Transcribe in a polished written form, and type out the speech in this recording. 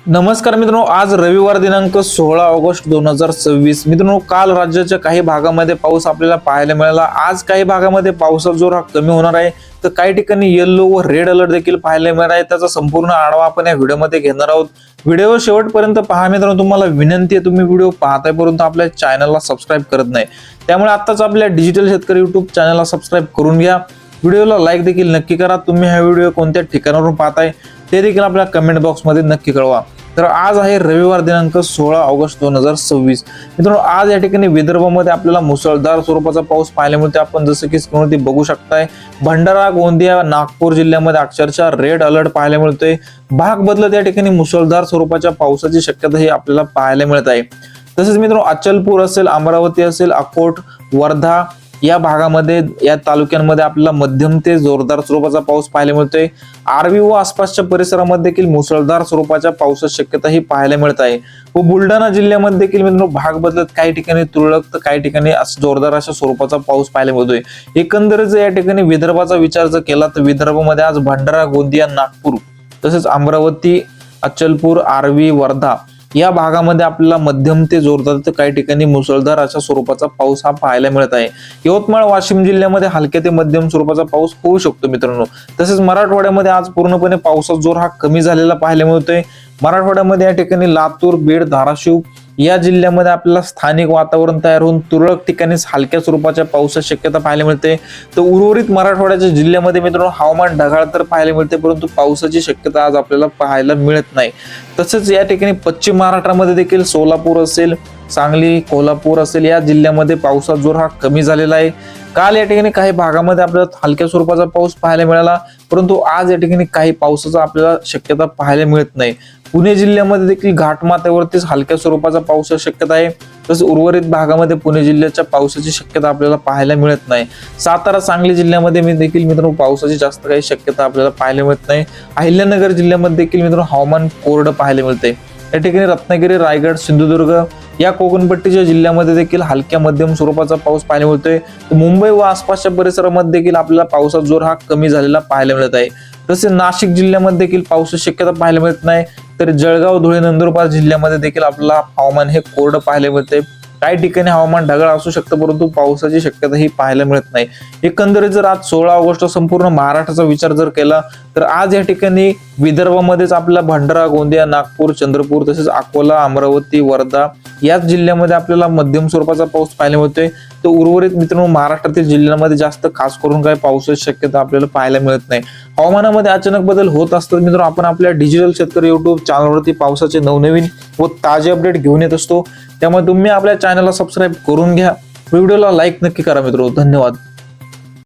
नमस्कार मित्रांनो, आज रविवार दिनांक 16 ऑगस्ट 2026. मित्रांनो, काल राज्याच्या काही भागामध्ये पाऊस आपल्याला पाहायला मिळाला. आज काही भागामध्ये पावसाचा जोर हा कमी होणार आहे, तर काही ठिकाणी येलो व रेड अलर्ट देखील पाहायला मिळणार आहे. त्याचा संपूर्ण आढावा आपण या व्हिडिओमध्ये घेणार आहोत. व्हिडिओ शेवटपर्यंत पहा मित्रांनो. तुम्हाला विनंती आहे, तुम्ही व्हिडिओ पाहताय परंतु आपल्या चॅनलला सबस्क्राईब करत नाही, त्यामुळे आत्ताच आपल्या डिजिटल शेतकरी युट्यूब चॅनलला सबस्क्राईब करून घ्या. व्हिडिओला लाईक देखील नक्की करा. तुम्ही हा व्हिडिओ कोणत्या ठिकाणावरून पाहताय ते देखील आपल्या कमेंट बॉक्समध्ये नक्की कळवा. तर आज आहे रविवार दिनांक 16 ऑगस्ट 2026. मित्रांनो, आज या ठिकाणी विदर्भामध्ये आपल्याला मुसळधार स्वरूपाचा पाऊस पाहायला मिळतो. आपण जसं की स्क्रीनवरती बघू शकताय, भंडारा, गोंदिया, नागपूर जिल्ह्यामध्ये अक्षरशः रेड अलर्ट पाहायला मिळतोय. भाग बदलत या ठिकाणी मुसळधार स्वरूपाच्या पावसाची शक्यता ही आपल्याला पाहायला मिळत आहे. तसेच मित्रांनो, अचलपूर असेल, अमरावती असेल, अकोट, वर्धा या भागामध्ये, या तालुक्यांमध्ये आपल्याला मध्यम ते जोरदार स्वरूपाचा पाऊस पाहायला मिळतोय. आर्वी व आसपासच्या परिसरामध्ये देखील मुसळधार स्वरूपाच्या पावसाची शक्यता ही पाहायला मिळत आहे. व बुलढाणा जिल्ह्यामध्ये देखील मित्रांनो भाग बदलत काही ठिकाणी तुरळक तर काही ठिकाणी जोरदार अशा स्वरूपाचा पाऊस पाहायला मिळतोय. एकंदरीत जर या ठिकाणी विदर्भाचा विचार जर केला तर विदर्भामध्ये आज भंडारा, गोंदिया, नागपूर तसेच अमरावती, अचलपूर, आर्वी, वर्धा या भागामध्ये आपल्याला मध्यम ते जोरदार तर काही ठिकाणी मुसळधार अशा स्वरूपाचा पाऊस हा पाहायला मिळत आहे. यवतमाळ, वाशिम जिल्ह्यामध्ये हलक्या ते मध्यम स्वरूपाचा पाऊस होऊ शकतो मित्रांनो. तसेच मराठवाड्यामध्ये आज पूर्णपणे पावसाचा जोर हा कमी झालेला पाहायला मिळतोय. मराठवाड्यामध्ये या ठिकाणी लातूर, बीड, धाराशिव या जिल्ह्यामध्ये आपल्याला स्थानिक वातावरण तयार होऊन तुरळक ठिकाणी हलक्या स्वरूपाच्या पावसाची शक्यता पाहायला मिळते. तर उर्वरित मराठवाड्याच्या जिल्ह्यामध्ये मित्रांनो हवामान ढगाळ तर पाहायला मिळते, परंतु पावसाची शक्यता आज आपल्याला पाहायला मिळत नाही. तसेच या ठिकाणी पश्चिम महाराष्ट्रामध्ये देखील सोलापूर असेल, सांगली, कोल्हापूर असेल या जिल्ह्यामध्ये पावसाचा जोर हा कमी झालेला आहे. काल या ठिकाणी काही भागामध्ये आपल्याला हलक्या स्वरूपाचा पाऊस पाहायला मिळाला, परंतु आज या ठिकाणी काही पावसाचा आपल्याला शक्यता पाहायला मिळत नाही. पुणे जिल्ह्यामध्ये देखील घाटमाथ्यावरतीच हलक्या स्वरूपाचा पावसाची शक्यता आहे. तसेच उर्वरित भागामध्ये पुणे जिल्ह्याच्या पावसाची शक्यता आपल्याला पाहायला मिळत नाही. सातारा, सांगली जिल्ह्यामध्ये देखील मित्रांनो पावसाची जास्त काही शक्यता आपल्याला पाहायला मिळत नाही. अहिल्यानगर जिल्ह्यामध्ये देखील मित्रांनो हवामान कोरडं पाहायला मिळते. या ठिकाणी रत्नागिरी, रायगड, सिंधुदुर्ग या कोकणपट्टीच्या जिल्ह्यामध्ये देखील हलक्या मध्यम स्वरूपाचा पाऊस पाहायला मिळतोय. मुंबई व आसपासच्या परिसरामध्ये देखील आपल्याला पावसाचा जोर हा कमी झालेला पाहायला मिळत आहे. तसेच नाशिक जिल्ह्यामध्ये देखील पावसाची शक्यता पाहायला मिळत नाही. तर जळगाव, धुळे, नंदुरबार जिल्ह्यामध्ये देखील आपल्याला हवामान हे कोरडं पाहायला मिळते. काही ठिकाणी हवामान ढगाळ असू शकतं, परंतु पावसाची शक्यता ही पाहायला मिळत नाही. एकंदरीत जर आज 16 ऑगस्ट संपूर्ण महाराष्ट्राचा विचार जर केला तर आज या ठिकाणी विदर्भामध्येच आपल्याला भंडारा, गोंदिया, नागपूर, चंद्रपूर तसेच अकोला, अमरावती, वर्धा याच जिल्ह्यामध्ये आपल्याला मध्यम स्वरूपाचा पाऊस पाहायला मिळतोय. तर उर्वरित मित्रांनो महाराष्ट्रातील जिल्ह्यांमध्ये जास्त खास करून काही पावसाची शक्यता आपल्याला पाहायला मिळत नाही. हवामानामध्ये अचानक बदल होत असतात मित्रांनो. आपण आपल्या डिजिटल शेतकरी युट्यूब चॅनलवरती पावसाचे नवनवीन व ताजे अपडेट घेऊन येत असतो, त्यामुळे तुम्ही आपल्या चॅनलला सबस्क्राईब करून घ्या. व्हिडिओला लाईक नक्की करा मित्रांनो. धन्यवाद.